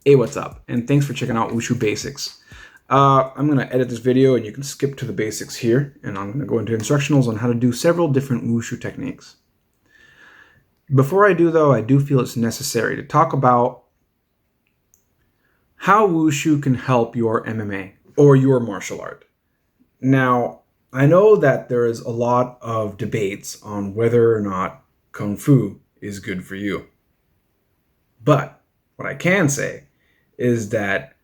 Hey, what's up? And thanks for checking out Wushu Basics. I'm going to edit this video and you can skip to the basics here, and I'm going to go into instructionals on how to do several different Wushu techniques. Before I do though, I do feel it's necessary to talk about how Wushu can help your MMA or your martial art. Now, I know that there is a lot of debates on whether or not Kung Fu is good for you. But what I can say is that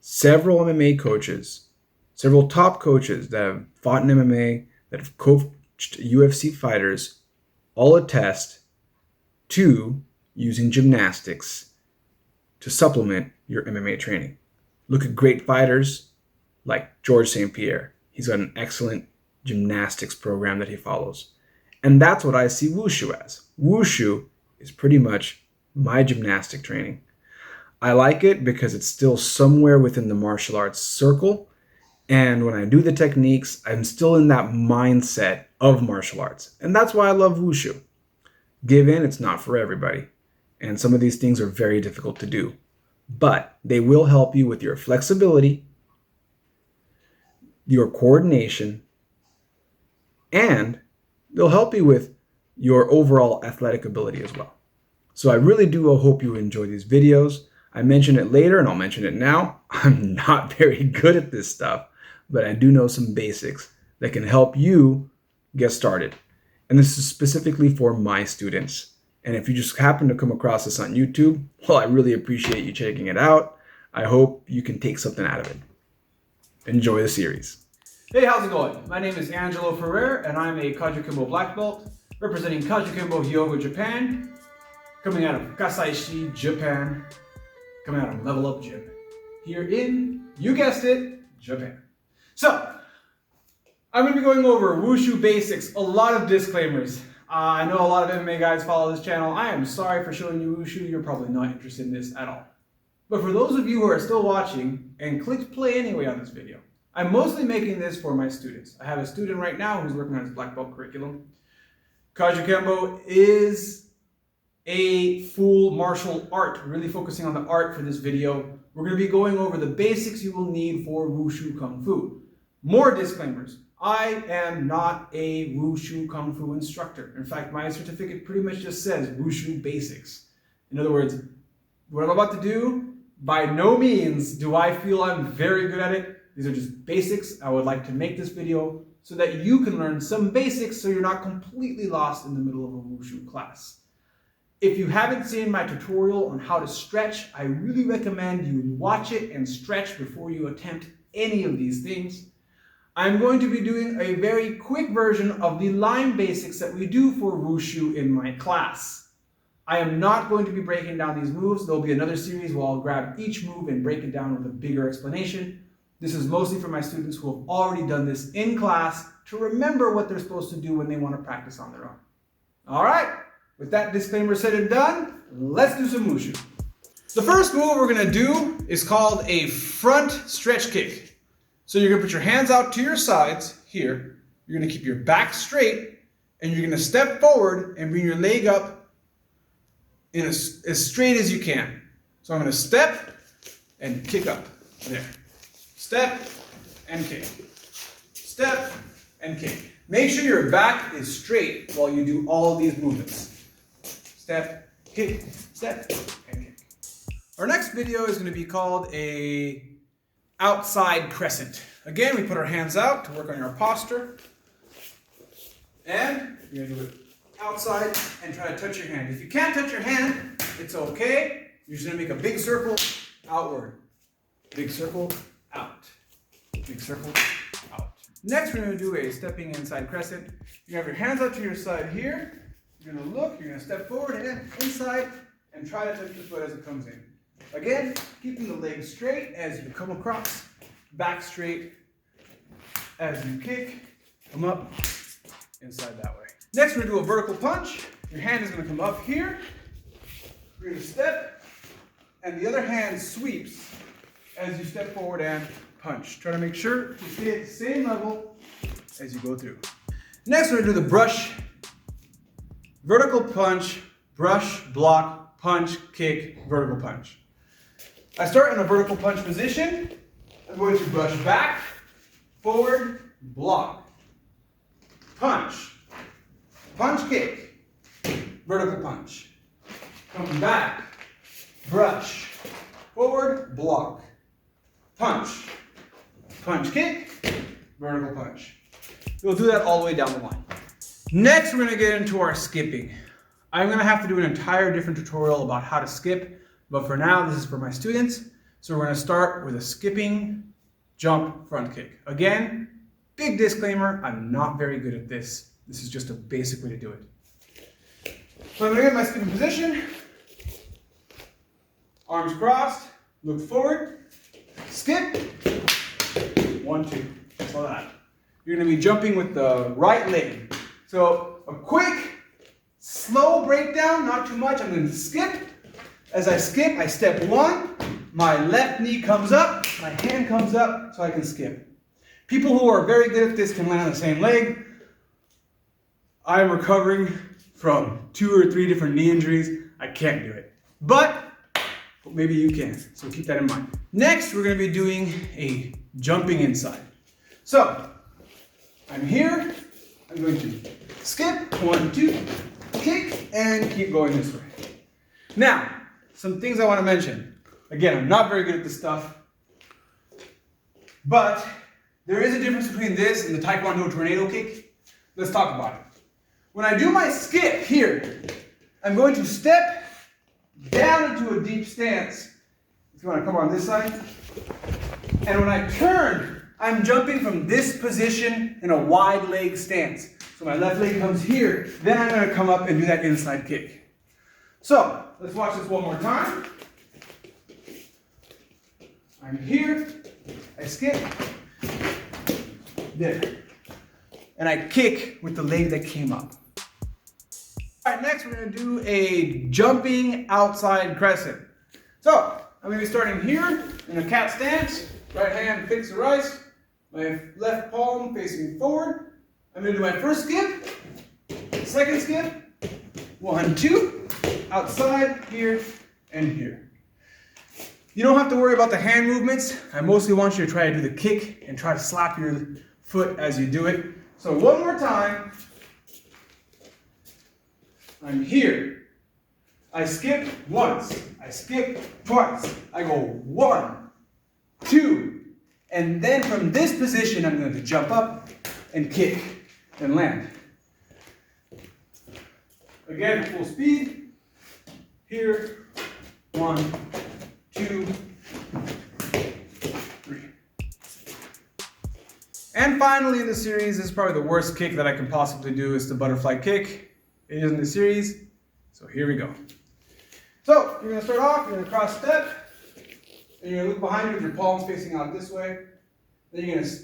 several MMA coaches, several top coaches that have fought in MMA, that have coached UFC fighters, all attest to using gymnastics to supplement your MMA training. Look at great fighters like George St. Pierre. He's got an excellent gymnastics program that he follows. And that's what I see Wushu as. Wushu is pretty much my gymnastic training. I like it because it's still somewhere within the martial arts circle. And when I do the techniques, I'm still in that mindset of martial arts. And that's why I love Wushu. Give in, it's not for everybody. And some of these things are very difficult to do. But they will help you with your flexibility, your coordination, and they'll help you with your overall athletic ability as well. So I really do hope you enjoy these videos. I mention it later and I'll mention it now. I'm not very good at this stuff, but I do know some basics that can help you get started. And this is specifically for my students. And if you just happen to come across this on YouTube, well, I really appreciate you checking it out. I hope you can take something out of it. Enjoy the series. Hey, how's it going? My name is Angelo Ferrer, and I'm a Kajukenbo black belt, representing Kajukenbo Hyogo, Japan, coming out of Kasaishi, Japan, coming out of Level Up Gym, here in, you guessed it, Japan. So, I'm going to be going over Wushu basics, a lot of disclaimers. I know a lot of MMA guys follow this channel. I am sorry for showing you Wushu. You're probably not interested in this at all. But for those of you who are still watching and clicked play anyway on this video, I'm mostly making this for my students. I have a student right now who's working on his black belt curriculum. Kajukenbo is a full martial art, really focusing on the art for this video. We're going to be going over the basics you will need for Wushu Kung Fu. More disclaimers. I am not a Wushu Kung Fu instructor. In fact, my certificate pretty much just says Wushu Basics. In other words, what I'm about to do, by no means do I feel I'm very good at it. These are just basics. I would like to make this video so that you can learn some basics so you're not completely lost in the middle of a Wushu class. If you haven't seen my tutorial on how to stretch, I really recommend you watch it and stretch before you attempt any of these things. I'm going to be doing a very quick version of the line basics that we do for Wushu in my class. I am not going to be breaking down these moves. There'll be another series where I'll grab each move and break it down with a bigger explanation. This is mostly for my students who have already done this in class to remember what they're supposed to do when they want to practice on their own. All right, with that disclaimer said and done, let's do some Wushu. The first move we're going to do is called a front stretch kick. So you're going to put your hands out to your sides here. You're going to keep your back straight and you're going to step forward and bring your leg up in as straight as you can. So I'm going to step and kick up. There. Step and kick. Step and kick. Make sure your back is straight while you do all of these movements. Step, kick, step, and kick. Our next video is going to be called a outside crescent. Again, we put our hands out to work on our posture. And you're going to do it outside and try to touch your hand. If you can't touch your hand, it's okay. You're just going to make a big circle outward. Big circle out. Big circle out. Next, we're going to do a stepping inside crescent. You have your hands out to your side here. You're going to look, you're going to step forward and inside and try to touch the foot as it comes in. Again, keeping the legs straight as you come across, back straight as you kick, come up, inside that way. Next, we're going to do a vertical punch. Your hand is going to come up here. We're going to step, and the other hand sweeps as you step forward and punch. Try to make sure to stay at the same level as you go through. Next, we're going to do the brush, vertical punch, brush, block, punch, kick, vertical punch. I start in a vertical punch position. I'm going to brush back, forward, block, punch, punch, kick, vertical punch. Come back, brush, forward, block, punch, punch, kick, vertical punch. We'll do that all the way down the line. Next, we're going to get into our skipping. I'm going to have to do an entire different tutorial about how to skip, but for now, this is for my students. So we're going to start with a skipping jump front kick. Again, big disclaimer, I'm not very good at this. This is just a basic way to do it. So I'm going to get my skipping position. Arms crossed, look forward, skip, 1, 2. Saw that. You're going to be jumping with the right leg. So a quick, slow breakdown, not too much. I'm going to skip. As I skip, I step 1. My left knee comes up, my hand comes up, so I can skip. People who are very good at this can land on the same leg. I'm recovering from 2 or 3 different knee injuries. I can't do it. But maybe you can, so keep that in mind. Next, we're going to be doing a jumping inside. So, I'm here, I'm going to skip, 1, 2, kick, and keep going this way. Now, some things I want to mention. Again, I'm not very good at this stuff, but there is a difference between this and the Taekwondo tornado kick. Let's talk about it. When I do my skip here, I'm going to step down into a deep stance. If you want to come on this side. And when I turn, I'm jumping from this position in a wide leg stance. So my left leg comes here, then I'm going to come up and do that inside kick. So, let's watch this one more time. I'm here, I skip, there. And I kick with the leg that came up. All right, next we're going to do a jumping outside crescent. So, I'm going to be starting here in a cat stance. Right hand picks the rice. My left palm facing forward. I'm going to do my first skip, second skip, 1, 2, outside, here, and here. You don't have to worry about the hand movements. I mostly want you to try to do the kick and try to slap your foot as you do it. So one more time. I'm here. I skip once. I skip twice. I go 1, 2, and then from this position, I'm going to jump up and kick and land. Again, full speed. Here, 1, 2, 3. And finally in the series, this is probably the worst kick that I can possibly do, is the butterfly kick. It is in the series, so here we go. So, you're going to start off, you're going to cross step, and you're going to look behind you with your palms facing out this way. Then you're going to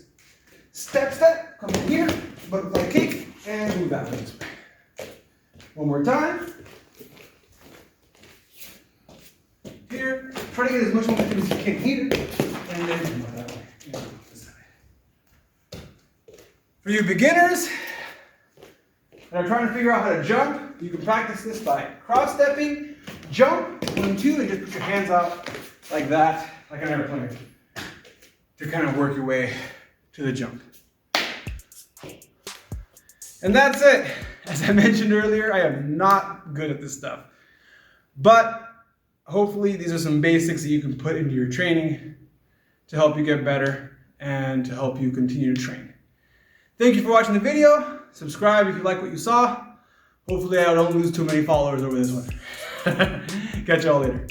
step, come in here, butterfly kick, and move that way this way. One more time. Here, try to get as much momentum as you can here, and then come that way. For you beginners that are trying to figure out how to jump, you can practice this by cross-stepping, jump, 1, 2, and just put your hands out like that, like an airplane, to kind of work your way to the jump. And that's it. As I mentioned earlier, I am not good at this stuff. But hopefully these are some basics that you can put into your training to help you get better and to help you continue to train. Thank you for watching the video. Subscribe if you like what you saw. Hopefully I don't lose too many followers over this one. Catch y'all later.